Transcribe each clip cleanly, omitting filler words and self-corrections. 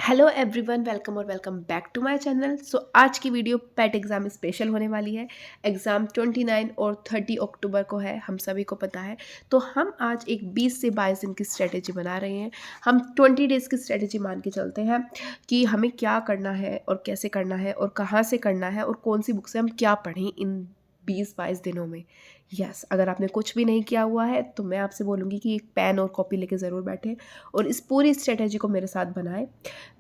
Hello everyone, welcome और welcome back to my channel. आज की वीडियो पेट एग्ज़ाम स्पेशल होने वाली है। एग्ज़ाम 29 और 30 अक्टूबर को है, हम सभी को पता है। तो हम आज एक 20 से 22 दिन की स्ट्रेटेजी बना रहे हैं। हम 20 डेज़ की स्ट्रेटेजी मान के चलते हैं कि हमें क्या करना है और कैसे करना है और कहाँ से करना है और कौन सी बुक से हम क्या पढ़ें इन 20-22 दिनों में। अगर आपने कुछ भी नहीं किया हुआ है तो मैं आपसे बोलूँगी कि एक पेन और कॉपी लेके ज़रूर बैठें और इस पूरी स्ट्रेटेजी को मेरे साथ बनाएं,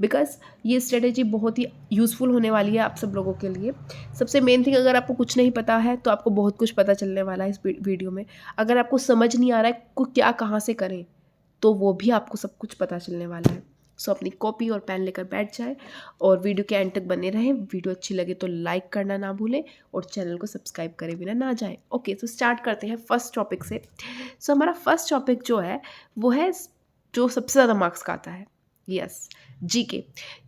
बिकॉज़ ये स्ट्रेटेजी बहुत ही यूज़फुल होने वाली है आप सब लोगों के लिए। सबसे मेन थिंग, अगर आपको कुछ नहीं पता है तो आपको बहुत कुछ पता चलने वाला है इस वीडियो में। अगर आपको समझ नहीं आ रहा है को क्या कहाँ से करें, तो वो भी आपको सब कुछ पता चलने वाला है। अपनी कॉपी और पेन लेकर बैठ जाए और वीडियो के एंड तक बने रहें। वीडियो अच्छी लगे तो लाइक करना ना भूलें और चैनल को सब्सक्राइब करे बिना ना जाएं। ओके, तो स्टार्ट करते हैं फर्स्ट टॉपिक से। हमारा फर्स्ट टॉपिक जो है वो है जो सबसे ज़्यादा मार्क्स का आता है, जीके,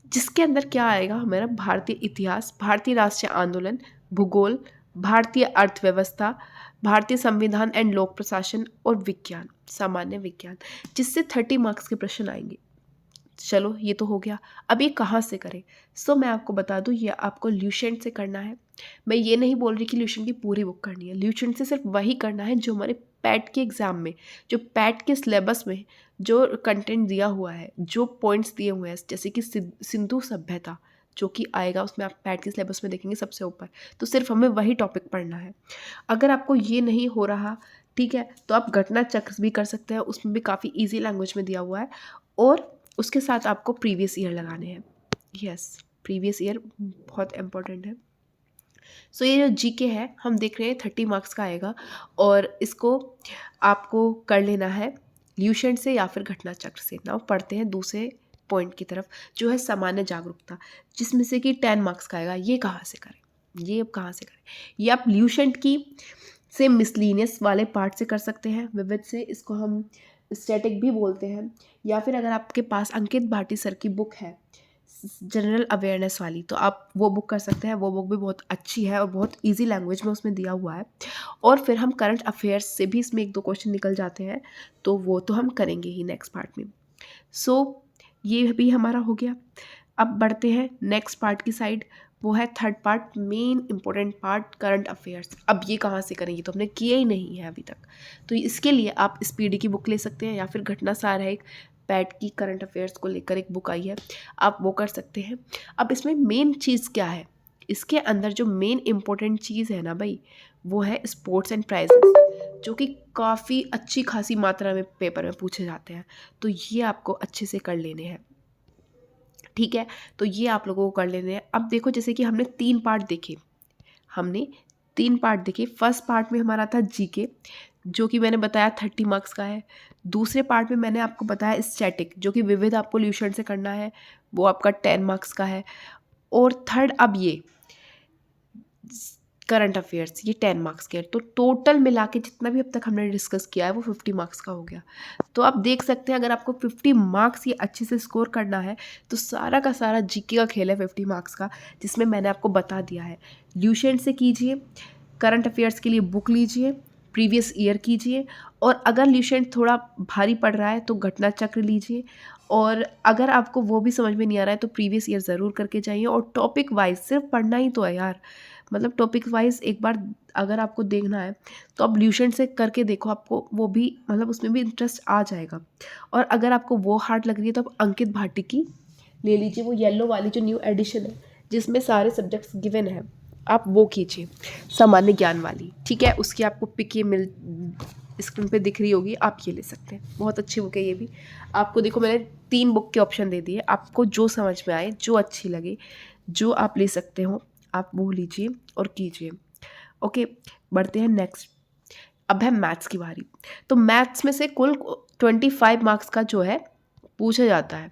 जिसके अंदर क्या आएगा हमारा भारतीय इतिहास, भारतीय राष्ट्रीय आंदोलन, भूगोल, भारतीय अर्थव्यवस्था, भारतीय संविधान एंड लोक प्रशासन और विज्ञान, सामान्य विज्ञान, जिससे 30 मार्क्स के प्रश्न आएंगे। चलो, ये तो हो गया। अब ये कहाँ से करें? मैं आपको बता दूँ, ये आपको ल्यूसेंट से करना है। मैं ये नहीं बोल रही कि ल्यूसेंट की पूरी बुक करनी है। ल्यूसेंट से सिर्फ वही करना है जो हमारे पैट के एग्ज़ाम में, जो पैट के सिलेबस में जो कंटेंट दिया हुआ है, जो पॉइंट्स दिए हुए हैं, जैसे कि सिंधु सभ्यता जो कि आएगा, उसमें आप पैट के सिलेबस में देखेंगे सबसे ऊपर। तो सिर्फ हमें वही टॉपिक पढ़ना है। अगर आपको ये नहीं हो रहा, ठीक है, तो आप घटना चक्र भी कर सकते हैं। उसमें भी काफ़ी ईजी लैंग्वेज में दिया हुआ है और उसके साथ आपको प्रीवियस ईयर लगाने हैं। प्रीवियस ईयर बहुत इंपॉर्टेंट है। ये जो जीके है हम देख रहे हैं 30 मार्क्स का आएगा और इसको आपको कर लेना है ल्यूसेंट से या फिर घटना चक्र से। नाउ पढ़ते हैं दूसरे पॉइंट की तरफ, जो है सामान्य जागरूकता, जिसमें से कि 10 मार्क्स का आएगा। ये कहाँ से करें? ये अब कहाँ से करें? ये आप ल्यूसेंट की से मिसलिनियस वाले पार्ट से कर सकते हैं, विविध से, इसको हम स्टैटिक भी बोलते हैं। या फिर अगर आपके पास अंकित भाटी सर की बुक है जनरल अवेयरनेस वाली, तो आप वो बुक कर सकते हैं। वो बुक भी बहुत अच्छी है और बहुत इजी लैंग्वेज में उसमें दिया हुआ है। और फिर हम करंट अफेयर्स से भी इसमें 1-2 क्वेश्चन निकल जाते हैं, तो वो तो हम करेंगे ही नेक्स्ट पार्ट में। ये भी हमारा हो गया। अब बढ़ते हैं नेक्स्ट पार्ट की साइड, वो है third part, main important part, current affairs. अब ये कहाँ से करेंगे, तो हमने किया ही नहीं है अभी तक। तो इसके लिए आप स्पीडी की बुक ले सकते हैं या फिर घटना सार है, एक पैट की करंट अफेयर्स को लेकर एक बुक आई है, आप वो कर सकते हैं। अब इसमें मेन चीज़ क्या है, इसके अंदर जो मेन इंपॉर्टेंट चीज़ है ना भाई, वो है स्पोर्ट्स एंड प्राइजेस, जो कि काफ़ी अच्छी खासी मात्रा में पेपर में पूछे जाते हैं। तो ये आपको अच्छे से कर लेने हैं, ठीक है। तो ये आप लोगों को कर लेने हैं। अब देखो, जैसे कि हमने 3 पार्ट देखे, फर्स्ट पार्ट में हमारा था जीके, जो कि मैंने बताया 30 मार्क्स का है। दूसरे पार्ट में मैंने आपको बताया स्टैटिक, जो कि विविध आपको ल्यूसेंट से करना है, वो आपका 10 मार्क्स का है। और थर्ड अब ये करंट अफेयर्स, ये 10 मार्क्स के हैं। तो टोटल मिला के जितना भी अब तक हमने डिस्कस किया है वो 50 मार्क्स का हो गया। तो आप देख सकते हैं, अगर आपको 50 मार्क्स ये अच्छे से स्कोर करना है तो सारा का सारा जीके का खेल है 50 मार्क्स का, जिसमें मैंने आपको बता दिया है। ल्यूसेंट से कीजिए, करंट अफेयर्स के लिए बुक लीजिए, प्रीवियस ईयर कीजिए, और अगर ल्यूसेंट थोड़ा भारी पड़ रहा है तो घटना चक्र लीजिए, और अगर आपको वो भी समझ में नहीं आ रहा है तो प्रीवियस ईयर ज़रूर करके जाइए। और टॉपिक वाइज सिर्फ पढ़ना ही तो है यार, मतलब टॉपिक वाइज एक बार अगर आपको देखना है तो आप ल्यूसेंट से करके देखो, आपको वो भी मतलब उसमें भी इंटरेस्ट आ जाएगा। और अगर आपको वो हार्ड लग रही है तो आप अंकित भाटी की ले लीजिए, वो येलो वाली जो न्यू एडिशन है जिसमें सारे सब्जेक्ट्स गिवन है, आप वो कीजिए, सामान्य ज्ञान वाली, ठीक है। उसकी आपको पिक ये स्क्रीन पे दिख रही होगी, आप ये ले सकते हैं। बहुत अच्छी बुक है ये भी। आपको देखो, मैंने 3 बुक के ऑप्शन दे दिए, आपको जो समझ में आए, जो अच्छी लगे, जो आप ले सकते हो, आप वो लीजिए और कीजिए। ओके, बढ़ते हैं नेक्स्ट। अब है मैथ्स की बारी। तो मैथ्स में से कुल 25 मार्क्स का जो है पूछा जाता है।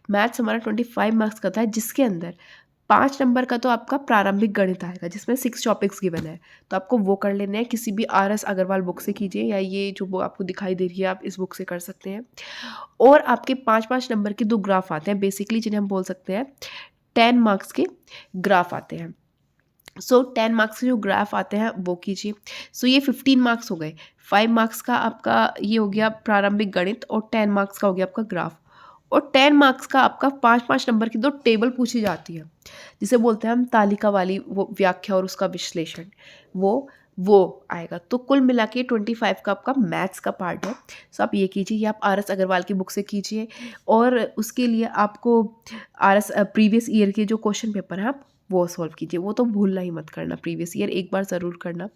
मैथ्स हमारा 25 मार्क्स का था, जिसके अंदर 5 नंबर का तो आपका प्रारंभिक गणित आएगा, जिसमें 6 टॉपिक्स गिवन है। तो आपको वो कर लेने हैं, किसी भी RS अग्रवाल बुक से कीजिए, या ये जो बुक आपको दिखाई दे रही है आप इस बुक से कर सकते हैं। और आपके 5-5 नंबर के 2 ग्राफ आते हैं बेसिकली, जिन्हें हम बोल सकते हैं 10 मार्क्स के ग्राफ आते हैं। 10 मार्क्स के जो ग्राफ आते हैं वो कीजिए। ये 15 मार्क्स हो गए। 5 मार्क्स का आपका ये हो गया प्रारंभिक गणित और 10 मार्क्स का हो गया आपका ग्राफ। और 10 मार्क्स का आपका 5-5 नंबर की 2 टेबल पूछी जाती है, जिसे बोलते हैं हम तालिका वाली वो व्याख्या और उसका विश्लेषण, वो आएगा। तो कुल मिला के 25 का आपका मैथ्स का पार्ट है। सो आप ये कीजिए, ये आप RS अग्रवाल की बुक से कीजिए और उसके लिए आपको RS प्रीवियस ईयर के जो क्वेश्चन पेपर हैं आप वो सॉल्व कीजिए, वो तो भूलना ही मत करना, प्रीवियस ईयर एक बार ज़रूर करना।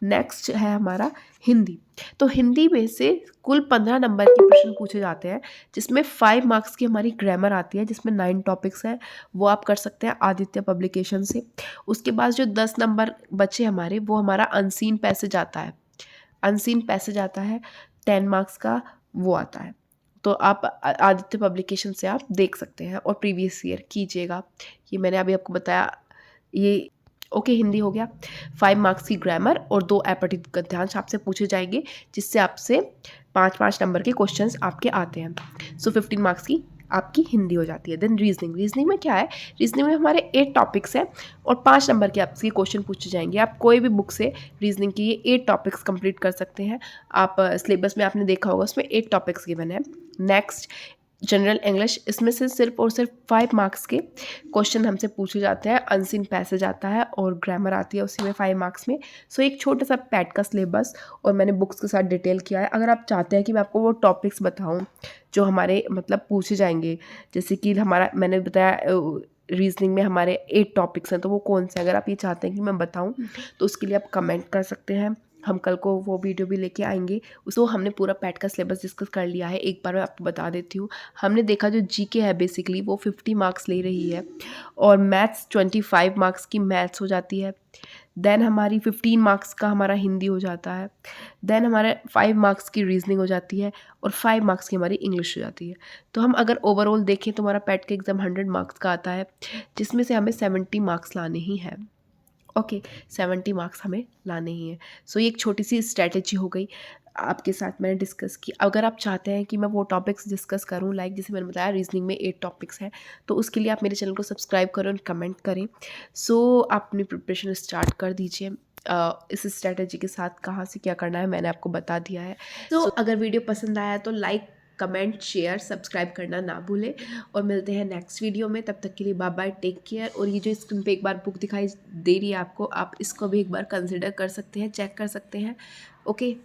नेक्स्ट है हमारा हिंदी। तो हिंदी में से कुल 15 नंबर के प्रश्न पूछे जाते हैं, जिसमें 5 मार्क्स की हमारी ग्रामर आती है, जिसमें 9 टॉपिक्स हैं, वो आप कर सकते हैं आदित्य पब्लिकेशन से। उसके बाद जो 10 नंबर बचे हमारे, वो हमारा अनसीन पैसेज आता है। अनसीन पैसेज आता है 10 मार्क्स का, वो आता है। तो आप आदित्य पब्लिकेशन से आप देख सकते हैं और प्रीवियस ईयर कीजिएगा। ये मैंने अभी आपको बताया। ये ओके, हिंदी हो गया। 5 मार्क्स की ग्रामर और 2 अपठित गद्यांश आपसे पूछे जाएंगे, जिससे आपसे 5-5 नंबर के क्वेश्चंस आपके आते हैं। सो 15 मार्क्स की आपकी हिंदी हो जाती है। देन रीजनिंग में क्या है, रीजनिंग में हमारे 8 टॉपिक्स हैं और 5 नंबर के आपसे क्वेश्चन पूछे जाएंगे। आप कोई भी बुक से रीजनिंग की ये 8 टॉपिक्स कंप्लीट कर सकते हैं। आप सिलेबस में आपने देखा होगा, उसमें 8 टॉपिक्स गिवन है। नेक्स्ट जनरल इंग्लिश, इसमें से सिर्फ और सिर्फ 5 मार्क्स के क्वेश्चन हमसे पूछे जाते हैं। अनसीन पैसेज आता है और ग्रामर आती है उसी में 5 मार्क्स में। सो एक छोटा सा पैट का सिलेबस और मैंने बुक्स के साथ डिटेल किया है। अगर आप चाहते हैं कि मैं आपको वो टॉपिक्स बताऊं जो हमारे मतलब पूछे जाएंगे, जैसे कि हमारा मैंने बताया रीजनिंग में हमारे 8 टॉपिक्स हैं, तो वो कौन से, अगर आप ये चाहते हैं कि मैं बताऊं तो उसके लिए आप कमेंट कर सकते हैं। हम कल को वो वीडियो भी लेके आएंगे। उसको हमने पूरा पैट का सिलेबस डिस्कस कर लिया है, एक बार मैं आपको बता देती हूँ। हमने देखा जो जीके है बेसिकली वो 50 मार्क्स ले रही है और मैथ्स 25 मार्क्स की मैथ्स हो जाती है। देन हमारी 15 मार्क्स का हमारा हिंदी हो जाता है। देन हमारे 5 मार्क्स की रीजनिंग हो जाती है और 5 मार्क्स की हमारी इंग्लिश हो जाती है। तो हम अगर ओवरऑल देखें तो हमारा पैट का एग्ज़ाम 100 मार्क्स का आता है, जिसमें से हमें 70 मार्क्स लाने ही हैं। ओके, 70 मार्क्स हमें लाने ही हैं। सो ये एक छोटी सी स्ट्रैटेजी हो गई आपके साथ मैंने डिस्कस की। अगर आप चाहते हैं कि मैं वो टॉपिक्स डिस्कस करूं, लाइक जैसे मैंने बताया रीजनिंग में 8 टॉपिक्स हैं, तो उसके लिए आप मेरे चैनल को सब्सक्राइब करें और कमेंट करें। सो आप अपनी प्रिपरेशन स्टार्ट कर दीजिए। इस स्ट्रैटेजी के साथ कहाँ से क्या करना है मैंने आपको बता दिया है। तो अगर वीडियो पसंद आया तो लाइक, कमेंट, शेयर, सब्सक्राइब करना ना भूलें और मिलते हैं नेक्स्ट वीडियो में। तब तक के लिए बाय बाय, टेक केयर। और ये जो स्क्रीन पे एक बार बुक दिखाई दे रही है आपको, आप इसको भी एक बार कंसिडर कर सकते हैं, चेक कर सकते हैं। ओके।